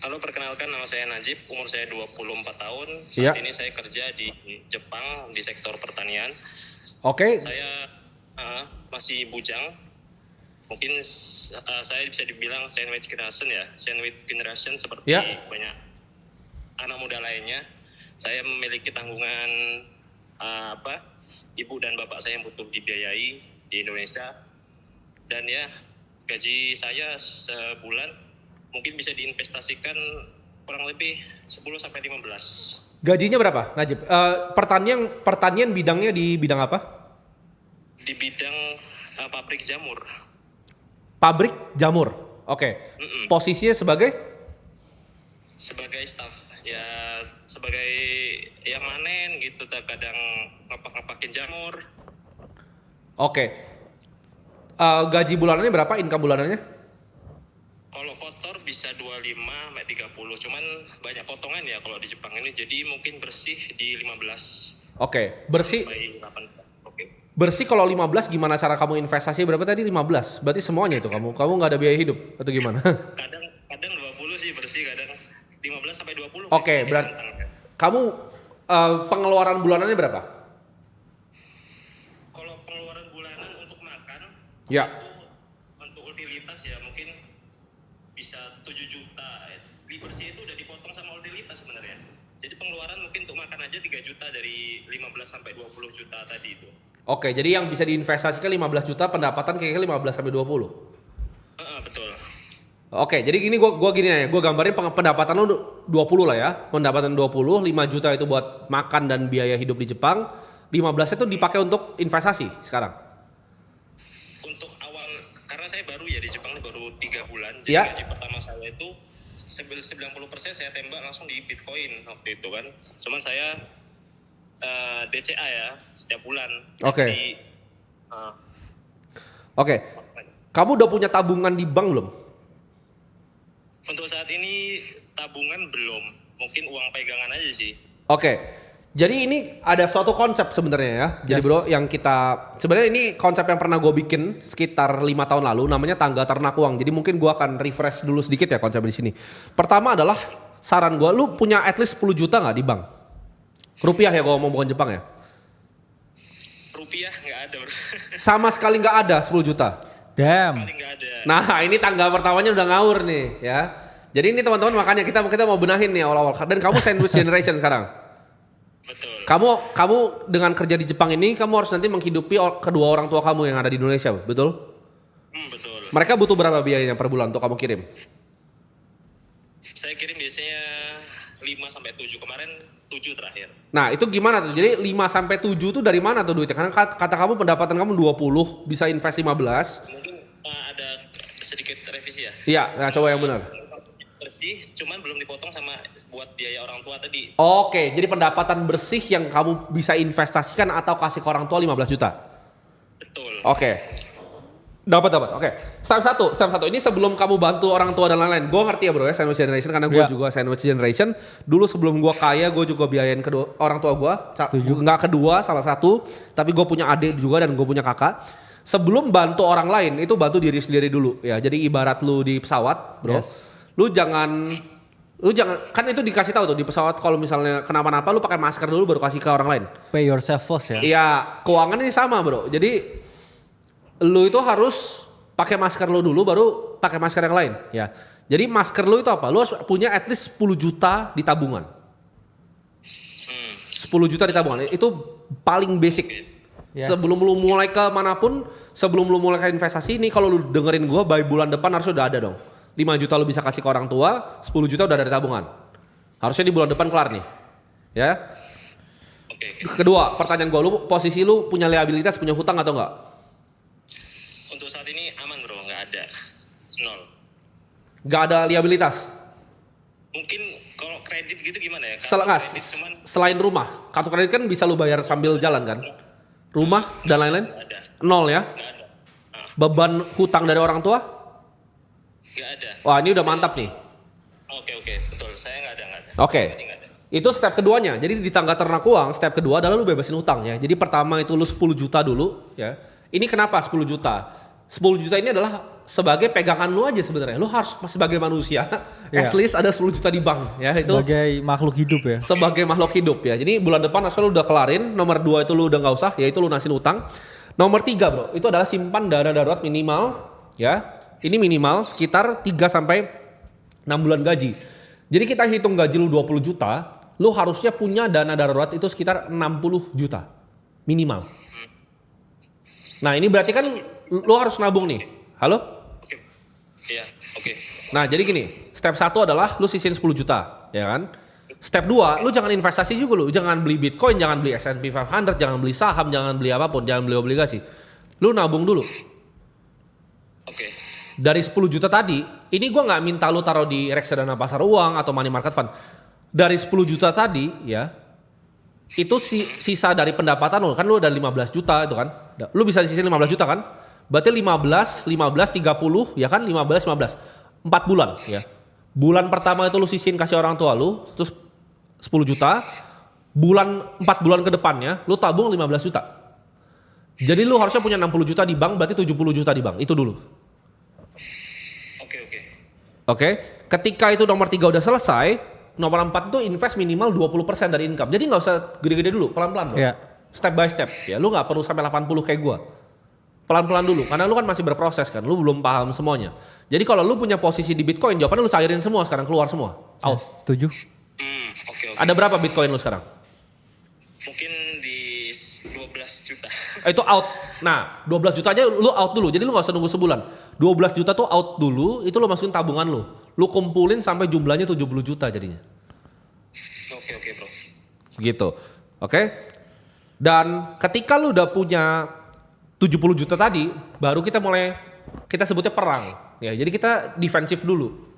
Halo, perkenalkan nama saya Najib, umur saya 24 tahun. Iya. Saat ini saya kerja di Jepang di sektor pertanian. Oke. Saya masih bujang. Mungkin saya bisa dibilang sandwich generation ya. Sandwich generation seperti Ya. banyak anak muda lainnya. Saya memiliki tanggungan ibu dan bapak saya yang butuh dibiayai di Indonesia. Dan ya, gaji saya sebulan mungkin bisa diinvestasikan kurang lebih 10-15. Gajinya berapa, Najib? Pertanian bidangnya di bidang apa? Di bidang pabrik jamur. Pabrik jamur. Oke. Posisinya sebagai? Sebagai staff. Ya, sebagai yang manen gitu, kadang ngepak-ngepakin jamur. Oke. Gaji bulanannya berapa? Income bulanannya? Kalau kotor bisa 25-30, cuman banyak potongan ya kalau di Jepang ini, jadi mungkin bersih di 15. Oke, bersih. Sampai 8. Oke. Bersih kalau 15 gimana cara kamu investasi berapa tadi? 15. Berarti semuanya itu kamu nggak ada biaya hidup atau gimana? Kadang 20 sih bersih, kadang 15-20. Oke, berarti kamu pengeluaran bulanannya berapa? Kalau pengeluaran bulanan untuk makan, Ya. itu untuk utilitas ya mungkin bisa 7 juta. Di bersih itu udah dipotong sama utilitas sebenarnya. Jadi pengeluaran mungkin untuk makan aja 3 juta dari 15-20 juta tadi itu. Oke, jadi yang bisa diinvestasikan 15 juta, pendapatan kayaknya 15-20. Betul. Oke, jadi gini gua gini ya, gua gambarin pendapatan lu 20 lah ya. Pendapatan 20, 5 juta itu buat makan dan biaya hidup di Jepang. 15 itu dipakai untuk investasi sekarang. Untuk awal, karena saya baru ya di Jepang ini baru 3 bulan. Jadi Ya. gaji pertama saya itu 90% saya tembak langsung di Bitcoin waktu itu kan. Cuman saya DCA ya setiap bulan. Oke. Jadi, Oke. Kamu udah punya tabungan di bank belum? untuk saat ini tabungan belum, mungkin uang pegangan aja sih. Oke. Jadi ini ada suatu konsep sebenarnya ya. Jadi Yes. bro, yang kita sebenarnya ini konsep yang pernah gue bikin sekitar 5 tahun lalu, namanya tangga ternak uang. Jadi mungkin gue akan refresh dulu sedikit ya konsep di sini. Pertama adalah saran gue, lu punya at least 10 juta nggak di bank? Rupiah ya, gue ngomong bukan Jepang ya. Rupiah nggak ada bro. Sama sekali nggak ada 10 juta. Damn. Paling nggak ada. Nah ini tangga pertamanya udah ngawur nih ya. Jadi ini teman-teman makanya kita mau benahin nih awal-awal. Dan kamu sandwich generation sekarang. Betul. Kamu dengan kerja di Jepang ini kamu harus nanti menghidupi kedua orang tua kamu yang ada di Indonesia, betul? Betul. Mereka butuh berapa biayanya per bulan untuk kamu kirim? Saya kirim biasanya 5-7, kemarin 7 terakhir. Nah itu gimana tuh? Jadi 5-7 tuh dari mana tuh duitnya? Karena kata kamu pendapatan kamu 20, bisa invest 15. Mungkin ada sedikit revisi ya. Iya, nah coba yang benar. Bersih, cuman belum dipotong sama buat biaya orang tua tadi. Oke, jadi pendapatan bersih yang kamu bisa investasikan atau kasih ke orang tua 15 juta. Betul. Oke. Dapat. Oke. Step satu. Ini sebelum kamu bantu orang tua dan lain-lain. Gue ngerti ya bro ya sandwich generation karena gue Ya. juga sandwich generation. Dulu sebelum gue kaya gue juga biayain kedua orang tua gue. Setuju. Nggak kedua, salah satu. Tapi gue punya adik juga dan gue punya kakak. Sebelum bantu orang lain itu bantu diri sendiri dulu ya. Jadi ibarat lu di pesawat, bro. Yes. Lu jangan kan itu dikasih tahu tuh di pesawat kalau misalnya kenapa-napa lu pakai masker dulu baru kasih ke orang lain. Pay yourself first ya. Iya, keuangan ini sama bro. Jadi lu itu harus pakai masker lu dulu baru pakai masker yang lain ya. Jadi masker lu itu apa? Lu harus punya at least 10 juta di tabungan. 10 juta di tabungan. Itu paling basic. Yes. Sebelum lu mulai ke manapun, sebelum lu mulai ke investasi ini kalau lu dengerin gua by bulan depan harus udah ada dong. 5 juta lu bisa kasih ke orang tua, 10 juta udah ada di tabungan. Harusnya di bulan depan kelar nih. Ya. Oke. Kedua, pertanyaan gua, lu posisi lu punya liabilitas, punya hutang atau enggak? Untuk saat ini aman bro, nggak ada. 0. Enggak ada liabilitas. Mungkin kalau kredit gitu gimana ya? Selain rumah, kartu kredit kan bisa lu bayar sambil jalan kan? Rumah dan lain-lain? Nggak ada. 0 ya? Nggak ada. Beban hutang dari orang tua? Nggak ada. Wah ini udah mantap nih. Oke, betul. Saya nggak ada. Oke. Jadi nggak ada. Itu step keduanya. Jadi di tangga ternak uang, step kedua adalah lu bebasin hutang ya. Jadi pertama itu lu 10 juta dulu ya. Ini kenapa 10 juta? 10 juta ini adalah sebagai pegangan lu aja sebenarnya. Lu harus sebagai manusia Iya. at least ada 10 juta di bank ya itu. Sebagai makhluk hidup ya. Sebagai makhluk hidup ya. Jadi bulan depan asal lu udah kelarin, nomor 2 itu lu udah nggak usah, yaitu lunasin utang. Nomor 3 bro, itu adalah simpan dana darurat minimal ya. Ini minimal sekitar 3 sampai 6 bulan gaji. Jadi kita hitung gaji lu 20 juta, lu harusnya punya dana darurat itu sekitar 60 juta minimal. Nah ini berarti kan lu harus nabung nih. Halo? Oke. Iya, oke. Nah jadi gini, step 1 adalah lu sisihin 10 juta, ya kan? Step 2, lu jangan investasi juga lu, jangan beli Bitcoin, jangan beli S&P 500, jangan beli saham, jangan beli apapun, jangan beli obligasi. Lu nabung dulu. Oke. Dari 10 juta tadi, ini gua nggak minta lu taruh di reksadana pasar uang atau money market fund. Dari 10 juta tadi, ya, itu sisa dari pendapatan lu, kan lu udah 15 juta itu kan. Lu bisa sisihin 15 juta kan? Berarti 15, 30, ya kan? 15, 4 bulan ya. Bulan pertama itu lu sisihin kasih orang tua lu, terus 10 juta. 4 bulan ke depannya, lu tabung 15 juta. Jadi lu harusnya punya 60 juta di bank, berarti 70 juta di bank. Itu dulu. Oke. Oke, ketika itu nomor 3 udah selesai, nomor 4 itu invest minimal 20% dari income. Jadi nggak usah gede-gede dulu, pelan-pelan loh. Iya. Step by step ya. Lu nggak perlu sampai 80 kayak gua. Pelan-pelan dulu, karena lu kan masih berproses kan, lu belum paham semuanya. Jadi kalau lu punya posisi di Bitcoin, jawabannya lu cairin semua sekarang, keluar semua. Out. Setuju? Oke. Ada berapa Bitcoin lu sekarang? Mungkin di 12 juta. Itu out. Nah, 12 juta aja lu out dulu. Jadi lu gak usah nunggu sebulan. 12 juta tuh out dulu, itu lu masukin tabungan lu. Lu kumpulin sampai jumlahnya 70 juta jadinya. Oke, bro. Gitu. Oke? Dan ketika lu udah punya 70 juta tadi, baru kita sebutnya perang. Ya, jadi kita defensif dulu.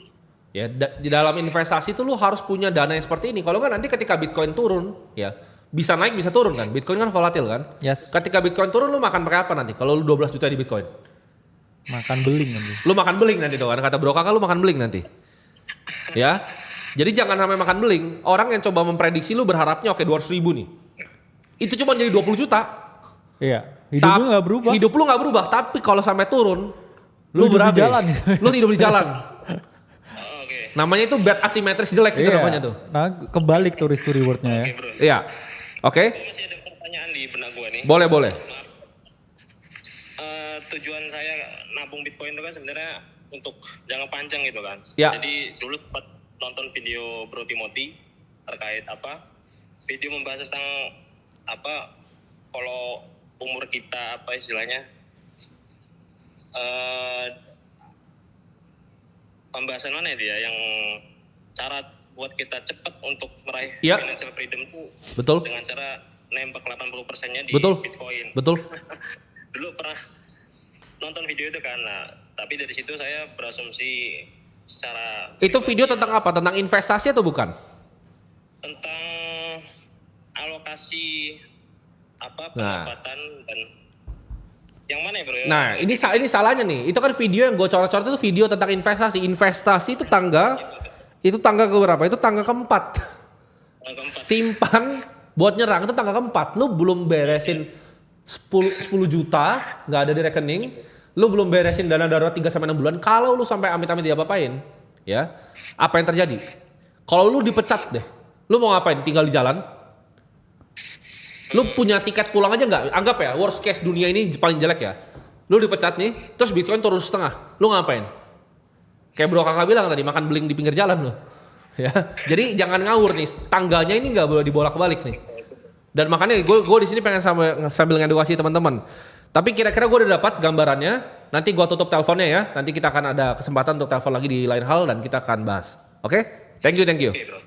Ya, di dalam investasi itu lu harus punya dana yang seperti ini. Kalau nggak nanti ketika Bitcoin turun, ya bisa naik bisa turun kan. Bitcoin kan volatil kan. Yes. Ketika Bitcoin turun lu makan pakai apa nanti? Kalau lu 12 juta di Bitcoin. Makan beling nanti. Lu makan beling nanti tuh kan. Kata Bro Kakak lu makan beling nanti. Ya. Jadi jangan sampai makan beling. Orang yang coba memprediksi lu berharapnya oke 200 ribu nih. Itu cuma jadi 20 juta. Iya. Hidup lu gak berubah. Hidup lu gak berubah. Tapi kalau sampai turun, Lu hidup di berabe. jalan. Lu hidup di jalan. Oke. Namanya itu bet asimetris jelek gitu Iya. namanya tuh. Nah kebalik tuh risk to rewardnya ya. Oke, bro. Iya. Oke. Masih ada pertanyaan di benak gua nih. Boleh. Tujuan saya nabung Bitcoin itu kan sebenarnya untuk jangka panjang gitu kan. Ya. Jadi dulu sempat nonton video Bro Timothy terkait video membahas tentang kalau umur kita istilahnya pembahasan mana itu ya yang cara buat kita cepat untuk meraih Ya. financial freedom itu Betul. dengan cara nembak 80%-nya di Betul. Bitcoin. Betul. Dulu pernah nonton video itu kan, tapi dari situ saya berasumsi secara Itu video tentang apa? Tentang investasi atau bukan? tentang alokasi pendapatan dan yang mana ya bro? Nah, ini salahnya nih. Itu kan video yang gue coret-coret itu video tentang investasi. Investasi itu tangga ke berapa? Itu tangga keempat. Yang keempat. Simpan buat nyerang itu tangga keempat. Lu belum beresin 10 juta nggak ada di rekening. Lu belum beresin dana darurat 3 sampai 6 bulan. Kalau lu sampai amit-amit diapa-apain, ya. Apa yang terjadi? Kalau lu dipecat deh. Lu mau ngapain? Tinggal di jalan? Lu punya tiket pulang aja nggak? Anggap ya, worst case dunia ini paling jelek ya. Lu dipecat nih, terus Bitcoin turun setengah. Lu ngapain? Kayak Bro Kakak bilang tadi, makan beling di pinggir jalan lu. Ya, jadi jangan ngawur nih. Tangganya ini nggak boleh dibolak-balik nih. Dan makanya gue di sini pengen sambil ngedukasi teman-teman. Tapi kira-kira gue udah dapat gambarannya. Nanti gue tutup teleponnya ya. Nanti kita akan ada kesempatan untuk telepon lagi di lain hal dan kita akan bahas. Oke? Thank you. Oke bro.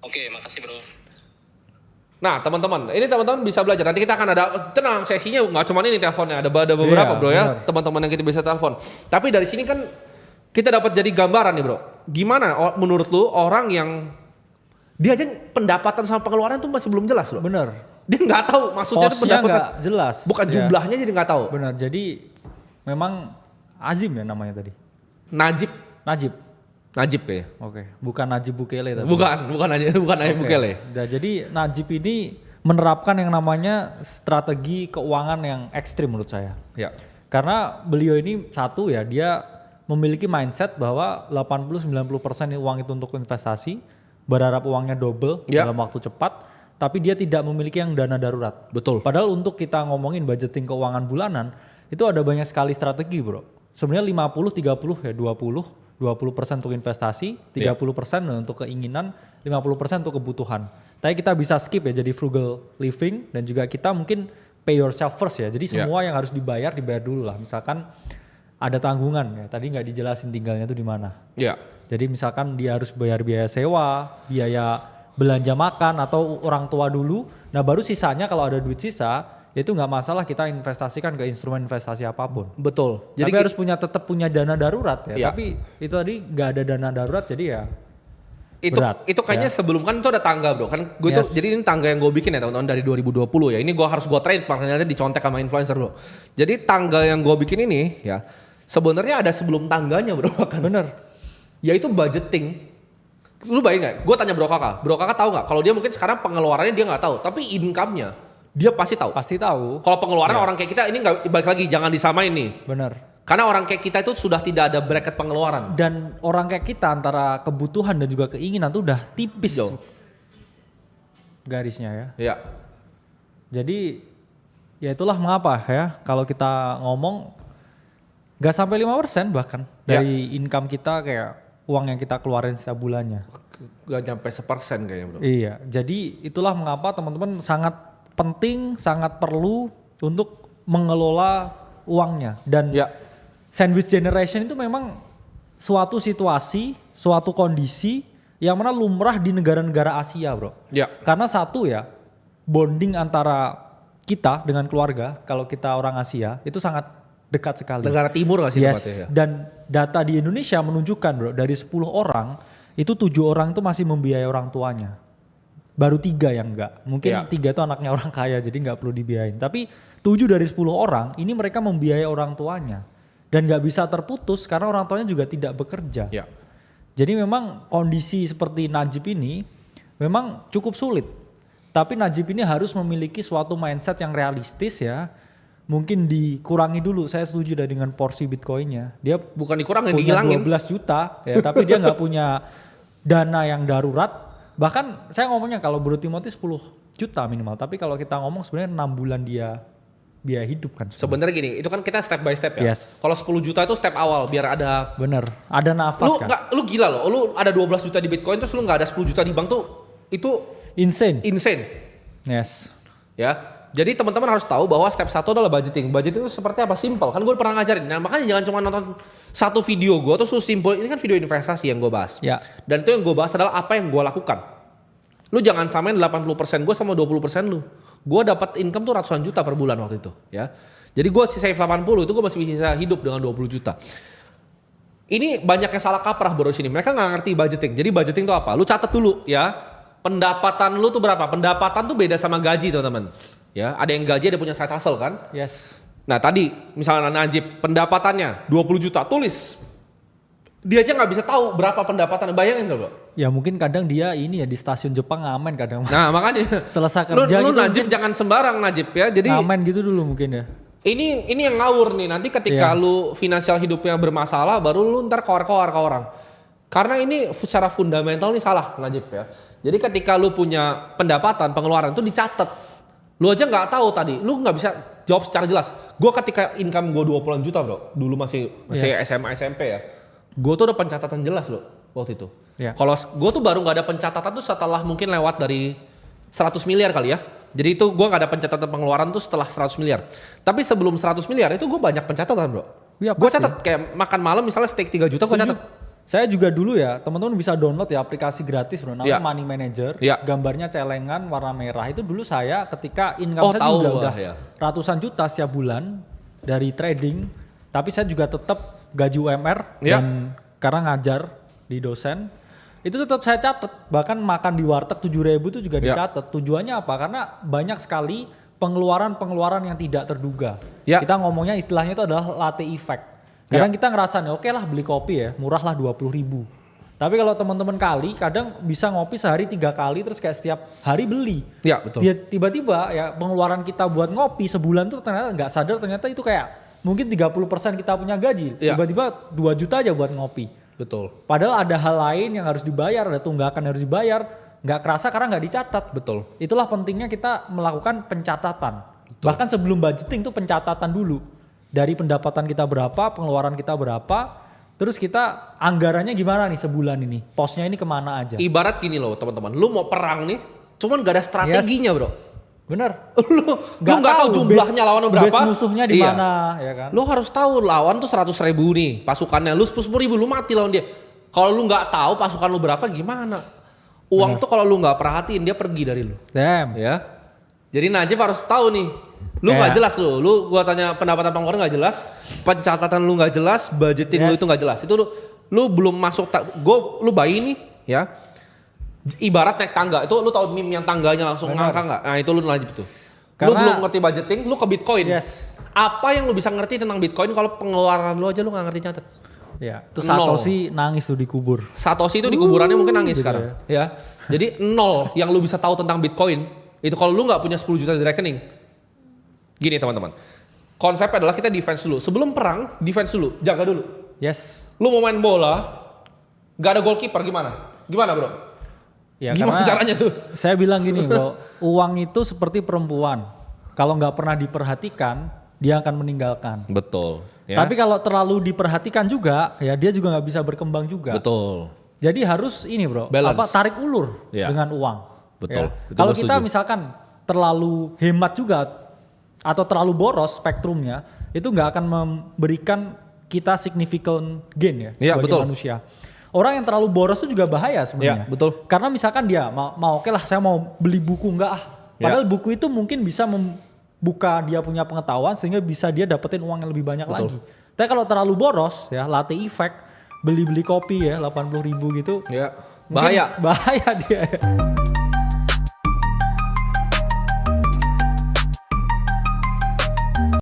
Oke, makasih bro. Nah teman-teman, ini teman-teman bisa belajar. Nanti kita akan ada, tenang sesinya nggak cuma ini teleponnya. Ada beberapa bro ya. Benar. Teman-teman yang kita bisa telepon. Tapi dari sini kan kita dapat jadi gambaran nih bro. Gimana menurut lu orang yang dia aja pendapatan sama pengeluaran tuh masih belum jelas loh. Bener. Dia nggak tahu maksudnya itu Posnya pendapatan. nggak jelas. Bukan Ya. jumlahnya jadi nggak tahu. Bener. Jadi memang Azim ya namanya tadi. Najib kayaknya. Oke. Bukan Najib Bukele tapi. Bukan Najib Oke. Bukele. Nah, jadi Najib ini menerapkan yang namanya strategi keuangan yang ekstrim menurut saya. Ya. Karena beliau ini satu ya, dia memiliki mindset bahwa 80-90% uang itu untuk investasi, berharap uangnya double dalam waktu cepat, tapi dia tidak memiliki yang dana darurat. Betul. Padahal untuk kita ngomongin budgeting keuangan bulanan, itu ada banyak sekali strategi bro. Sebenarnya 50-30 ya, 20% untuk investasi, 30% untuk keinginan, 50% untuk kebutuhan. Tapi kita bisa skip ya, jadi frugal living, dan juga kita mungkin pay yourself first ya. Jadi semua yang harus dibayar dulu lah. Misalkan ada tanggungan ya, tadi nggak dijelasin tinggalnya itu di mana. Iya. Jadi misalkan dia harus bayar biaya sewa, biaya belanja makan atau orang tua dulu. Nah baru sisanya kalau ada duit sisa, itu nggak masalah kita investasikan ke instrumen investasi apapun. Betul. Jadi harus tetap punya dana darurat ya. Iya. Tapi itu tadi nggak ada dana darurat jadi ya berat. Itu kayaknya sebelum kan itu ada tangga bro. Kan gue tuh jadi ini tangga yang gue bikin ya teman-teman dari 2020 ya. Ini gue harus gue train makanya dicontek sama influencer bro. Jadi tangga yang gue bikin ini ya sebenarnya ada sebelum tangganya bro. Kan. Bener. Yaitu budgeting. Lu bayangin gak? Gue tanya Bro Kakak tahu nggak? Kalau dia mungkin sekarang pengeluarannya dia nggak tahu, tapi income-nya dia pasti tahu. Pasti tahu. Kalau pengeluaran orang kayak kita ini nggak balik lagi jangan disamain nih. Bener. Karena orang kayak kita itu sudah tidak ada bracket pengeluaran. Dan orang kayak kita antara kebutuhan dan juga keinginan tuh udah tipis garisnya ya. Iya. Jadi ya itulah mengapa ya kalau kita ngomong gak sampai 5% bahkan dari income kita kayak uang yang kita keluarin setiap bulannya. Gak nyampe 1% kayaknya bro. Iya, jadi itulah mengapa teman-teman sangat penting, sangat perlu untuk mengelola uangnya. Dan sandwich generation itu memang suatu situasi, suatu kondisi yang mana lumrah di negara-negara Asia bro. Iya. Karena satu ya, bonding antara kita dengan keluarga, kalau kita orang Asia, itu sangat dekat sekali. Negara timur gak sih tempatnya ya? Dan data di Indonesia menunjukkan bro, dari 10 orang, itu 7 orang itu masih membiayai orang tuanya. Baru 3 yang enggak. Mungkin 3 itu anaknya orang kaya jadi enggak perlu dibiayain. Tapi 7 dari 10 orang, ini mereka membiayai orang tuanya. Dan enggak bisa terputus karena orang tuanya juga tidak bekerja. Iya. Jadi memang kondisi seperti Najib ini memang cukup sulit. Tapi Najib ini harus memiliki suatu mindset yang realistis ya. Mungkin dikurangi dulu, saya setuju dengan porsi Bitcoinnya. Dia bukan dikurangi, punya dihilangin. 12 juta ya, tapi dia nggak punya dana yang darurat. Bahkan saya ngomongnya kalau Bro Timothy 10 juta minimal, tapi kalau kita ngomong sebenarnya 6 bulan dia biaya hidup kan. Sebenarnya gini, itu kan kita step by step ya. Yes. Kalau 10 juta itu step awal biar ada. Bener, ada nafas kan. Lu gila loh, lu ada 12 juta di Bitcoin terus lu nggak ada 10 juta di bank tuh itu insane. Yes. Ya. Jadi teman-teman harus tahu bahwa step 1 adalah budgeting. Budgeting itu seperti apa? Simple. Kan gue pernah ngajarin. Nah makanya jangan cuma nonton satu video gue terus lu simpel. Ini kan video investasi yang gue bahas. Ya. Dan itu yang gue bahas adalah apa yang gue lakukan. Lu jangan samain 80% gue sama 20% lu. Gue dapat income tuh ratusan juta per bulan waktu itu. Ya. Jadi gue save 80 itu gue masih bisa hidup dengan 20 juta. Ini banyak yang salah kaprah baru sini. Mereka nggak ngerti budgeting. Jadi budgeting itu apa? Lu catat dulu ya. Pendapatan lu tuh berapa? Pendapatan tuh beda sama gaji teman-teman. Ya, ada yang gaji ada punya side hustle kan? Yes. Nah tadi misalnya Najib pendapatannya 20 juta tulis. Dia aja nggak bisa tahu berapa pendapatan. Bayangin gak bro? Ya mungkin kadang dia ini ya di stasiun Jepang ngamen kadang. Nah makanya. Selesai kerja lu gitu. Najib jangan sembarang Najib ya. Jadi ngamen gitu dulu mungkin ya. Ini yang ngawur nih. Nanti ketika lu finansial hidupnya bermasalah baru lu ntar koar-koar ke orang. Karena ini secara fundamental nih salah Najib ya. Jadi ketika lu punya pendapatan pengeluaran itu dicatat. Lu aja nggak tahu tadi, lu nggak bisa jawab secara jelas. Gue ketika income gue 20 juta bro, dulu masih SMA SMP ya. Gue tuh udah pencatatan jelas loh waktu itu. Yeah. Kalau gue tuh baru nggak ada pencatatan tuh setelah mungkin lewat dari 100 miliar kali ya. Jadi itu gue nggak ada pencatatan pengeluaran tuh setelah 100 miliar. Tapi sebelum 100 miliar itu gue banyak pencatatan bro. Ya, gue catat kayak makan malam misalnya steak 3 juta gue catat. Saya juga dulu ya, teman-teman bisa download ya aplikasi gratis bro, namanya Money Manager. Gambarnya celengan warna merah. Itu dulu saya ketika income saya juga udah ratusan juta setiap bulan dari trading. Tapi saya juga tetap gaji UMR dan karena ngajar di dosen. Itu tetap saya catat, bahkan makan di warteg 7.000 itu juga dicatat. Tujuannya apa? Karena banyak sekali pengeluaran-pengeluaran yang tidak terduga. Kita ngomongnya istilahnya itu adalah latte effect. Kadang kita ngerasa nih, oke lah beli kopi ya, murah lah 20.000. Tapi kalau teman-teman kali, kadang bisa ngopi sehari 3 kali terus kayak setiap hari beli. Iya betul. Dia tiba-tiba ya pengeluaran kita buat ngopi sebulan tuh ternyata nggak sadar ternyata itu kayak mungkin 30% kita punya gaji, tiba-tiba 2 juta aja buat ngopi. Betul. Padahal ada hal lain yang harus dibayar, ada tunggakan yang harus dibayar, nggak kerasa karena nggak dicatat. Betul. Itulah pentingnya kita melakukan pencatatan. Betul. Bahkan sebelum budgeting tuh pencatatan dulu. Dari pendapatan kita berapa, pengeluaran kita berapa, terus kita anggarannya gimana nih sebulan ini, posnya ini kemana aja. Ibarat gini loh teman-teman, lu mau perang nih, cuman gak ada strateginya bro. Bener. lu gak tahu jumlahnya lawannya berapa. Base musuhnya di mana, ya kan? Lu harus tahu lawan tuh 100.000 nih pasukannya, lu 10.000 lu mati lawan dia. Kalau lu nggak tahu pasukan lu berapa gimana? Uang tuh kalau lu nggak perhatiin dia pergi dari lu. Damn. Ya. Jadi Najib harus tahu nih. Lu nggak jelas lu gua tanya pendapatan pengeluaran nggak jelas, pencatatan lu nggak jelas, budgeting lu itu nggak jelas. Itu lu belum masuk, lu bayi nih ya. Ibarat naik tangga, itu lu tahu meme yang tangganya langsung ngangkang nggak? Nah itu lu Najib tuh. Lu belum ngerti budgeting, lu ke Bitcoin. Yes. Apa yang lu bisa ngerti tentang Bitcoin kalau pengeluaran lu aja lu nggak ngerti nyatet? Ya, itu Satoshi nangis tuh dikubur. Satoshi itu di kuburannya mungkin nangis gitu sekarang. Ya. Jadi 0 yang lu bisa tahu tentang Bitcoin, itu kalau lu nggak punya 10 juta di rekening. Gini teman-teman, konsepnya adalah kita defense dulu. Sebelum perang, defense dulu, jaga dulu. Yes. Lu mau main bola, gak ada goalkeeper gimana? Gimana bro? Ya, gimana caranya tuh? Saya bilang gini bro, uang itu seperti perempuan. Kalau nggak pernah diperhatikan, dia akan meninggalkan. Betul. Ya? Tapi kalau terlalu diperhatikan juga, ya dia juga nggak bisa berkembang juga. Betul. Jadi harus ini bro, tarik ulur dengan uang. Betul. Ya. Kalau kita misalkan terlalu hemat juga atau terlalu boros spektrumnya, itu nggak akan memberikan kita significant gain ya sebagai manusia. Orang yang terlalu boros itu juga bahaya sebenarnya. Ya, betul. Karena misalkan dia mau oke lah saya mau beli buku padahal buku itu mungkin bisa membuka dia punya pengetahuan sehingga bisa dia dapetin uang yang lebih banyak lagi. Tapi kalau terlalu boros ya latte effect, beli kopi ya 80.000 gitu. Ya, bahaya. Bahaya dia.